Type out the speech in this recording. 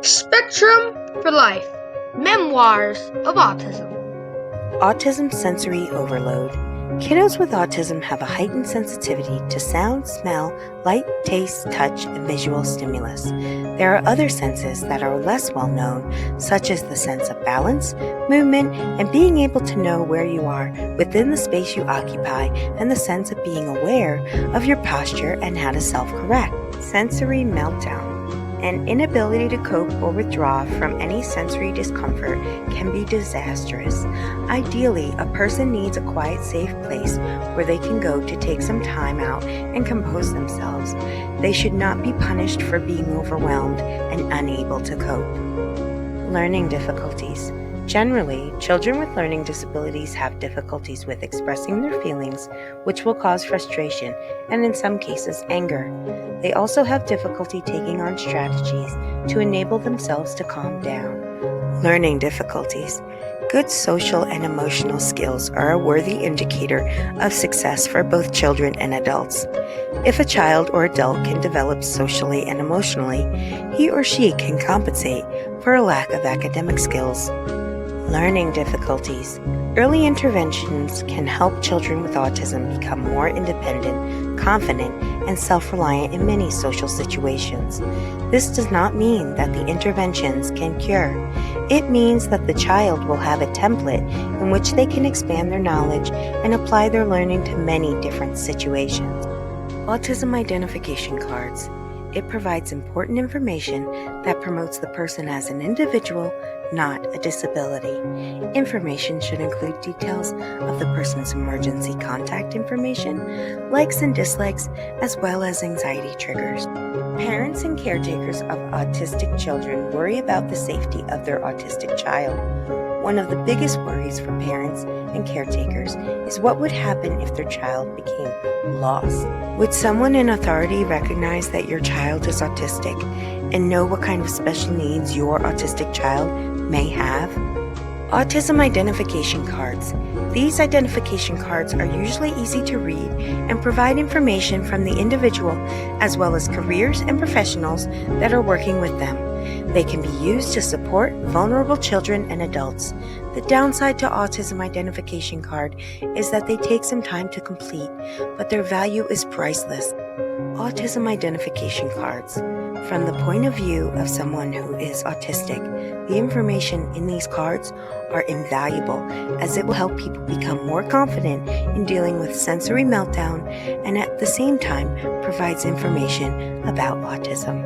Spectrum for Life Memoirs of Autism. Autism sensory overload. Kiddos with autism have a heightened sensitivity to sound, smell, light, taste, touch, and visual stimulus. There are other senses that are less well known, such as the sense of balance, movement, and being able to know where you are within the space you occupy, and the sense of being aware of your posture and how to self-correct. Sensory meltdown. An inability to cope or withdraw from any sensory discomfort can be disastrous. Ideally, a person needs a quiet, safe place where they can go to take some time out and compose themselves. They should not be punished for being overwhelmed and unable to cope. Learning difficulties. Generally, children with learning disabilities have difficulties with expressing their feelings, which will cause frustration and, in some cases, anger. They also have difficulty taking on strategies to enable themselves to calm down. Learning difficulties. Good social and emotional skills are a worthy indicator of success for both children and adults. If a child or adult can develop socially and emotionally, he or she can compensate for a lack of academic skills. Learning difficulties. Early interventions can help children with autism become more independent, confident, and self-reliant in many social situations. This does not mean that the interventions can cure. It means that the child will have a template in which they can expand their knowledge and apply their learning to many different situations. Autism identification cards. It provides important information that promotes the person as an individual, not a disability. Information should include details of the person's emergency contact information, likes and dislikes, as well as anxiety triggers. Parents and caretakers of autistic children worry about the safety of their autistic child. One of the biggest worries for parents and caretakers is what would happen if their child became lost. Would someone in authority recognize that your child is autistic and know what kind of special needs your autistic child may have? Autism identification cards. These identification cards are usually easy to read and provide information from the individual as well as careers and professionals that are working with them. They can be used to support vulnerable children and adults. The downside to Autism Identification Card is that they take some time to complete, but their value is priceless. Autism Identification Cards. From the point of view of someone who is autistic, the information in these cards are invaluable as it will help people become more confident in dealing with sensory meltdown and at the same time provides information about autism.